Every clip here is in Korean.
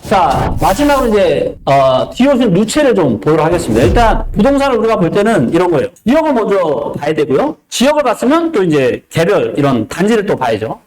자, 마지막으로 이제 디오션 루체를 좀 보도록 하겠습니다. 일단 부동산을 우리가 볼 때는 이런 거예요. 지역을 먼저 봐야 되고요. 지역을 봤으면 또 이제 개별 이런 단지를 또 봐야죠.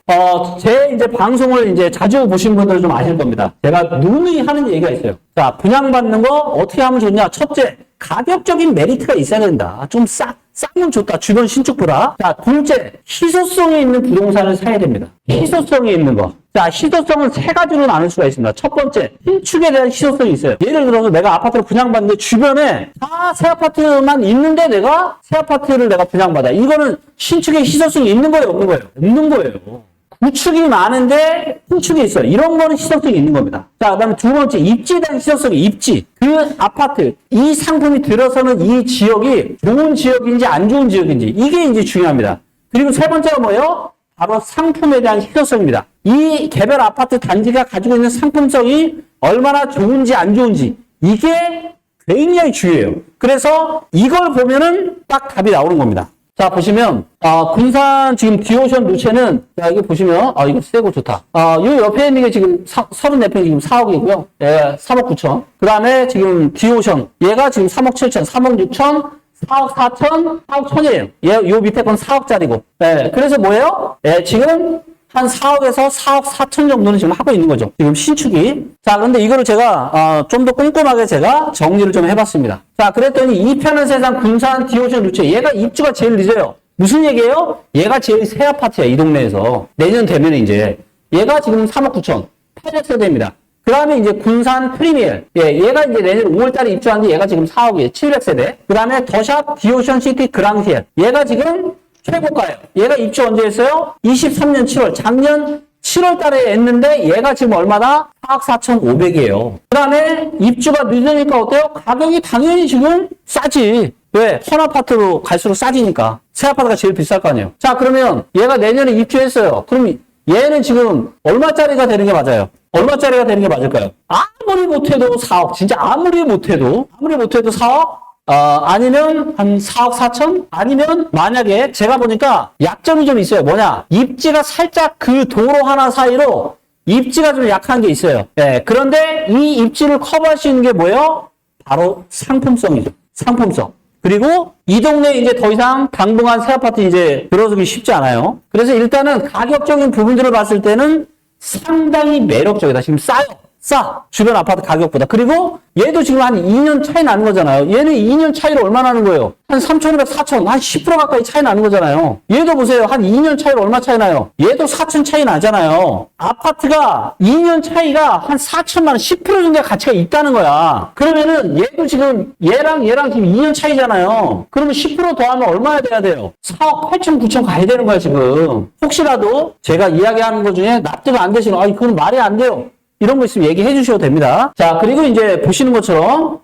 제 이제 방송을 이제 자주 보신 분들은 좀 아실 겁니다. 제가 누누이 하는 얘기가 있어요. 자, 분양받는 거 어떻게 하면 좋냐? 첫째, 가격적인 메리트가 있어야 된다. 좀 싸면 좋다. 주변 신축보다. 자, 둘째, 희소성이 있는 부동산을 사야 됩니다. 희소성이 있는 거. 자, 희소성은 세 가지로 나눌 수가 있습니다. 첫 번째, 신축에 대한 희소성이 있어요. 예를 들어서 내가 아파트를 분양받는데 주변에 다 새 아파트만 있는데 내가 새 아파트를 내가 분양받아. 이거는 신축에 희소성이 있는 거예요? 없는 거예요? 없는 거예요. 구축이 많은데 신축이 있어요. 이런 거는 희소성이 있는 겁니다. 자, 그 다음에 두 번째, 입지에 대한 희소성이 입지. 그 아파트, 이 상품이 들어서는 이 지역이 좋은 지역인지 안 좋은 지역인지 이게 이제 중요합니다. 그리고 세 번째가 뭐예요? 바로 상품에 대한 희소성입니다. 이 개별 아파트 단지가 가지고 있는 상품성이 얼마나 좋은지 안 좋은지 이게 굉장히 중요해요. 그래서 이걸 보면은 딱 답이 나오는 겁니다. 자, 보시면, 군산 지금 디오션 루체는, 자, 이거 보시면, 이거 세고 좋다. 요 옆에 있는 게 지금 34평이 지금 4억이고요. 예, 3억 9천. 그 다음에 지금 디오션, 얘가 지금 3억 7천, 3억 6천, 4억 4천, 4억 1천이에요. 요 밑에 건 4억짜리고. 예, 그래서 뭐예요? 예, 지금 한 4억에서 4억 4천 정도는 지금 하고 있는 거죠. 지금 신축이. 자, 그런데 이거를 제가, 좀 더 꼼꼼하게 제가 정리를 좀 해봤습니다. 자, 그랬더니 이 편은 세상 군산 디오션 루체. 얘가 입주가 제일 늦어요. 무슨 얘기예요? 얘가 제일 새 아파트야, 이 동네에서. 내년 되면 이제. 얘가 지금 3억 9천. 800세대입니다. 그 다음에 이제 군산 프리미엘. 예, 얘가 이제 내년 5월달에 입주하는데 얘가 지금 4억이에요. 700세대. 그 다음에 더샵 디오션 시티 그랑시엘. 얘가 지금 최고가예요. 얘가 입주 언제 했어요? 23년 7월. 작년 7월 달에 했는데 얘가 지금 얼마나? 4억 4,500이에요. 그 다음에 입주가 늦으니까 어때요? 가격이 당연히 지금 싸지. 왜? 헌 아파트로 갈수록 싸지니까. 새 아파트가 제일 비쌀 거 아니에요. 자, 그러면 얘가 내년에 입주했어요. 그럼 얘는 지금 얼마짜리가 되는 게 맞아요? 얼마짜리가 되는 게 맞을까요? 아무리 못해도 4억. 진짜 아무리 못해도 4억? 아니면 한 4억 4천? 아니면 만약에 제가 보니까 약점이 좀 있어요. 뭐냐? 입지가 살짝 그 도로 하나 사이로 입지가 좀 약한 게 있어요. 네, 그런데 이 입지를 커버할 수 있는 게 뭐예요? 바로 상품성이죠. 상품성. 그리고 이 동네에 이제 더 이상 당분간 새 아파트 이제 들어서기 쉽지 않아요. 그래서 일단은 가격적인 부분들을 봤을 때는 상당히 매력적이다. 지금 싸요. 싸. 주변 아파트 가격보다. 그리고 얘도 지금 한 2년 차이 나는 거잖아요. 얘는 2년 차이로 얼마 나는 거예요? 한 3,500, 4,000, 한 10% 가까이 차이 나는 거잖아요. 얘도 보세요. 한 2년 차이로 얼마 차이 나요? 얘도 4,000 차이 나잖아요. 아파트가 2년 차이가 한 4천만 원, 10% 정도의 가치가 있다는 거야. 그러면은 얘도 지금 얘랑 지금 2년 차이잖아요. 그러면 10% 더하면 얼마나 돼야 돼요? 4억 8천, 9천 가야 되는 거야, 지금. 혹시라도 제가 이야기하는 것 중에 납득 안 되시는, 그건 말이 안 돼요. 이런 거 있으면 얘기해 주셔도 됩니다. 자, 그리고 이제 보시는 것처럼,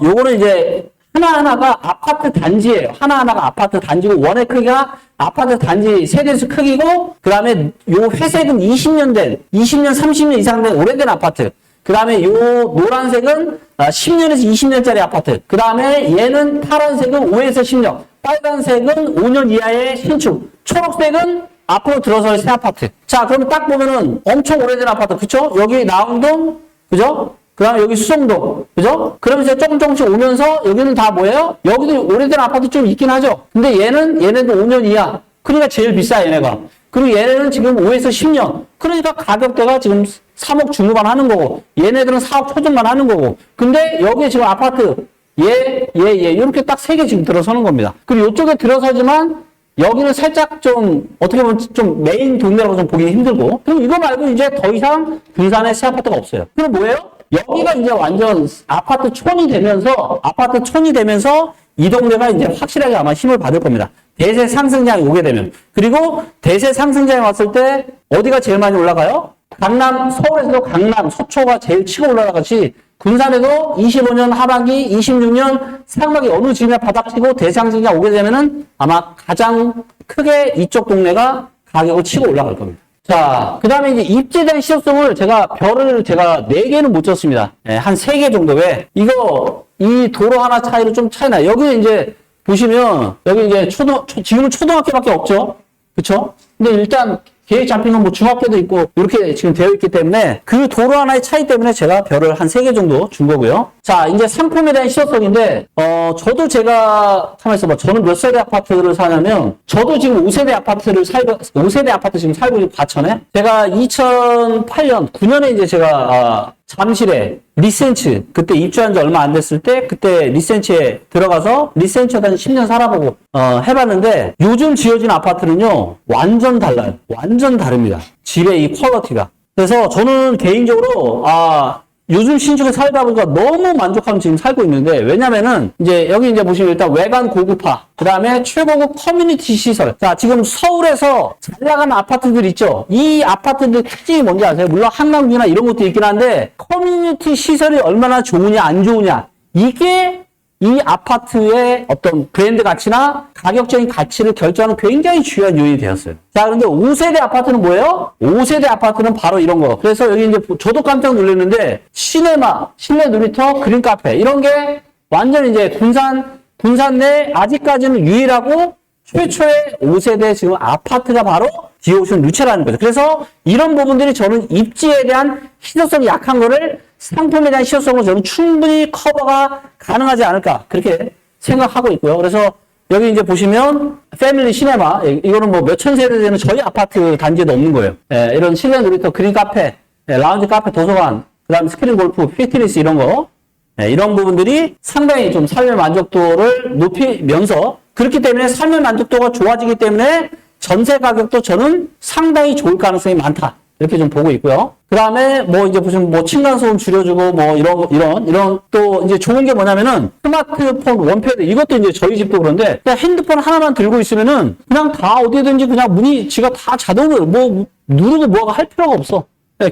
요거는 이제 하나하나가 아파트 단지예요. 하나하나가 아파트 단지고, 원의 크기가 아파트 단지 세대수 크기고, 그 다음에 요 회색은 20년, 30년 이상 된 오래된 아파트. 그 다음에 요 노란색은 10년에서 20년짜리 아파트. 그 다음에 얘는 파란색은 5에서 10년. 빨간색은 5년 이하의 신축. 초록색은 앞으로 들어설 새 아파트. 자, 그러면 딱 보면은 엄청 오래된 아파트. 그쵸? 여기 나운동. 그죠? 그 다음에 여기 수성동. 그죠? 그러면서 조금씩 오면서 여기는 다 뭐예요? 여기도 오래된 아파트 좀 있긴 하죠. 근데 얘네도 5년 이하. 그러니까 제일 비싸, 얘네가. 그리고 얘네는 지금 5에서 10년. 그러니까 가격대가 지금 3억 중후반 하는 거고, 얘네들은 4억 초중반 하는 거고. 근데 여기에 지금 아파트, 이렇게 딱 3개 지금 들어서는 겁니다. 그리고 이쪽에 들어서지만, 여기는 살짝 좀, 어떻게 보면 좀 메인 동네라고 좀 보기 힘들고. 그럼 이거 말고 이제 더 이상 군산에 새 아파트가 없어요. 그럼 뭐예요? 여기가 이제 완전 아파트 촌이 되면서 이 동네가 이제 확실하게 아마 힘을 받을 겁니다. 대세 상승장이 오게 되면. 그리고 대세 상승장이 왔을 때 어디가 제일 많이 올라가요? 서울에서도 강남, 서초가 제일 치고 올라가듯이 군산에도 25년 하반기, 26년 상반기 어느 지점에 바닥치고 대상승장 오게 되면은 아마 가장 크게 이쪽 동네가 가격을 치고 올라갈 겁니다. 자, 그 다음에 이제 입지에 대한 시효성을 별을 4개는 못 줬습니다. 한 3개 정도. 왜? 이 도로 하나 차이로 좀 차이 나요. 여기는 이제 보시면, 여기 이제 지금은 초등학교밖에 없죠? 그쵸? 근데 일단 계획 잡힌 건 뭐 중학교도 있고 이렇게 지금 되어 있기 때문에 그 도로 하나의 차이 때문에 제가 별을 한 3개 정도 준 거고요. 자, 이제 상품에 대한 실효성인데 저도 제가 가만히 있어봐. 저는 몇 세대 아파트를 사냐면 저도 지금 5세대 아파트 지금 살고 있는 과천에 제가 2008년 9년에 이제 제가 잠실에 리센츠 그때 입주한 지 얼마 안 됐을 때 그때 리센츠에 들어가서 리센츠에다 10년 살아보고 해봤는데 요즘 지어진 아파트는요 완전 달라요. 완전 다릅니다. 집의 이 퀄리티가. 그래서 저는 개인적으로 요즘 신축에 살다 보니까 너무 만족하면 지금 살고 있는데, 왜냐면은, 이제, 여기 이제 보시면 일단 외관 고급화, 그 다음에 최고급 커뮤니티 시설. 자, 지금 서울에서 잘 나가는 아파트들 있죠? 이 아파트들 특징이 뭔지 아세요? 물론 한강뷰나 이런 것도 있긴 한데, 커뮤니티 시설이 얼마나 좋으냐, 안 좋으냐. 이게 이 아파트의 어떤 브랜드 가치나 가격적인 가치를 결정하는 굉장히 중요한 요인이 되었어요. 자, 그런데 5세대 아파트는 뭐예요? 5세대 아파트는 바로 이런 거. 그래서 여기 이제 저도 깜짝 놀랐는데, 시네마, 실내 놀이터, 그린 카페, 이런 게 완전 이제 군산 내 아직까지는 유일하고 최초의 5세대 지금 아파트가 바로 디오션 루체라는 거죠. 그래서 이런 부분들이 저는 입지에 대한 실효성이 약한 거를 상품에 대한 실효성으로 저는 충분히 커버가 가능하지 않을까 그렇게 생각하고 있고요. 그래서 여기 이제 보시면 패밀리 시네마 이거는 뭐 몇천 세대 되는 저희 아파트 단지에도 없는 거예요. 이런 실내 놀이터, 그린 카페, 라운지 카페, 도서관, 그다음 스크린 골프, 피트니스 이런 거 이런 부분들이 상당히 좀 삶의 만족도를 높이면서 그렇기 때문에 삶의 만족도가 좋아지기 때문에 전세 가격도 저는 상당히 좋을 가능성이 많다. 이렇게 좀 보고 있고요. 그 다음에 뭐 이제 무슨 뭐 층간소음 줄여주고 뭐 이런 또 이제 좋은 게 뭐냐면은 스마트폰 원패드 이것도 이제 저희 집도 그런데 그냥 핸드폰 하나만 들고 있으면은 그냥 다 어디든지 그냥 문이 지가 다 자동으로 뭐 누르고 뭐가 할 필요가 없어.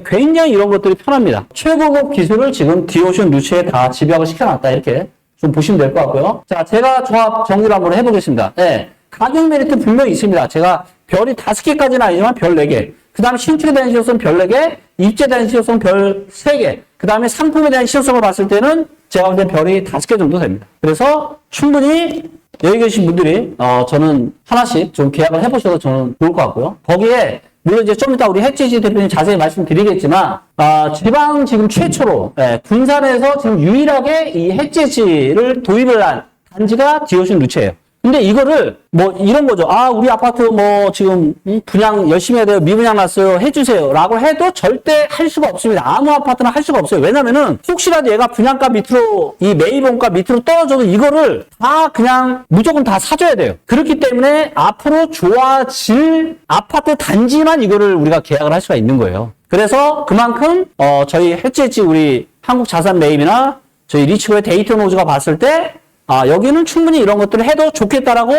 굉장히 이런 것들이 편합니다. 최고급 기술을 지금 디오션 루체에 다 집약을 시켜놨다. 이렇게 좀 보시면 될 것 같고요. 자, 제가 종합 정리를 한번 해보겠습니다. 가격 메리트 분명히 있습니다. 제가 별이 5개까지는 아니지만 별 4개. 그 다음 신축에 대한 실효성 별 4개, 입지에 대한 실효성 별 3개. 그 다음에 상품에 대한 실효성을 봤을 때는 제가 볼 때 별이 5개 정도 됩니다. 그래서 충분히 여기 계신 분들이 저는 하나씩 좀 계약을 해보셔도 저는 좋을 것 같고요. 거기에 물론 이제 좀 이따 우리 해치지 대표님 자세히 말씀드리겠지만 지방 지금 최초로 군산에서 지금 유일하게 이 해치지를 도입을 한 단지가 디오션 루체예요. 근데 이거를 뭐 이런 거죠. 우리 아파트 뭐 지금 분양 열심히 해야 돼요. 미분양 났어요. 해주세요. 라고 해도 절대 할 수가 없습니다. 아무 아파트나 할 수가 없어요. 왜냐면은 혹시라도 얘가 분양가 밑으로 이 매입원가 밑으로 떨어져도 이거를 다 그냥 무조건 다 사줘야 돼요. 그렇기 때문에 앞으로 좋아질 아파트 단지만 이거를 우리가 계약을 할 수가 있는 거예요. 그래서 그만큼 저희 해치지 우리 한국자산 매입이나 저희 리치고의 데이터 노즈가 봤을 때 여기는 충분히 이런 것들을 해도 좋겠다라고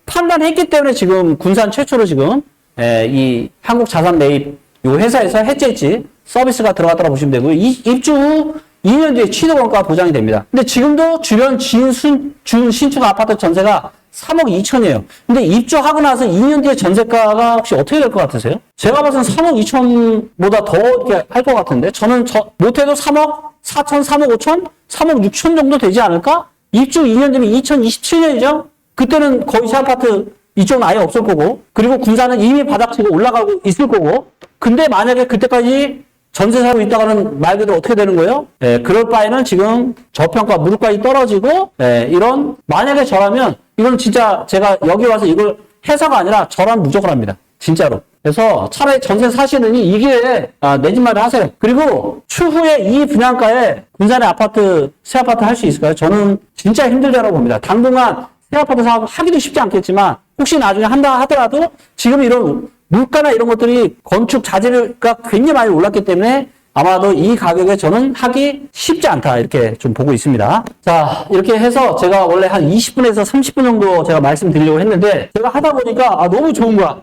판단했기 때문에 지금 군산 최초로 지금 이 한국 자산 매입 이 회사에서 해지했지 서비스가 들어갔다고 보시면 되고요. 입주 후 2년 뒤에 취득 원가 보장이 됩니다. 근데 지금도 주변 준 신축 아파트 전세가 3억 2천이에요. 근데 입주하고 나서 2년 뒤에 전세가가 혹시 어떻게 될 것 같으세요? 제가 봐서는 3억 2천보다 더 이렇게 할 것 같은데 저는 못해도 3억 4천, 3억 5천, 3억 6천 정도 되지 않을까? 입주 2년 되면 2027년이죠? 그때는 거의 새 아파트 이쪽은 아예 없을 거고, 그리고 군산은 이미 바닥치고 올라가고 있을 거고, 근데 만약에 그때까지 전세 살고 있다가는 말 그대로 어떻게 되는 거예요? 그럴 바에는 지금 저평가 물가이 떨어지고, 이런, 만약에 저라면, 이건 진짜 제가 여기 와서 이걸 해서가 아니라 저라면 무조건 합니다. 진짜로. 그래서 차라리 전세 사시느니 이 기회에 내 집 마련 하세요. 그리고 추후에 이 분양가에 군산의 아파트, 새 아파트 할 수 있을까요? 저는 진짜 힘들다고 봅니다. 당분간 새 아파트 사업 하기도 쉽지 않겠지만 혹시 나중에 한다 하더라도 지금 이런 물가나 이런 것들이 건축 자재가 굉장히 많이 올랐기 때문에 아마도 이 가격에 저는 하기 쉽지 않다 이렇게 좀 보고 있습니다. 자, 이렇게 해서 제가 원래 한 20분에서 30분 정도 제가 말씀드리려고 했는데 제가 하다 보니까 너무 좋은 거야.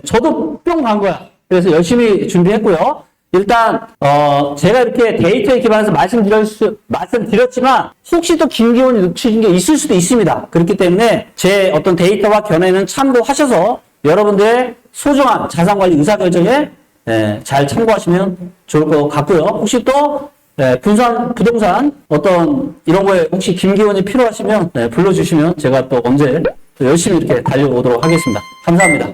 저도 뿅 간 거야. 그래서 열심히 준비했고요. 일단 제가 이렇게 데이터에 기반해서 말씀드렸지만 혹시 또 김기훈이 놓치신 게 있을 수도 있습니다. 그렇기 때문에 제 어떤 데이터와 견해는 참고하셔서 여러분들의 소중한 자산관리 의사결정에 잘 참고하시면 좋을 것 같고요. 혹시 또 군산 부동산 어떤 이런 거에 혹시 김기훈이 필요하시면 불러주시면 제가 또 언제 또 열심히 이렇게 달려오도록 하겠습니다. 감사합니다.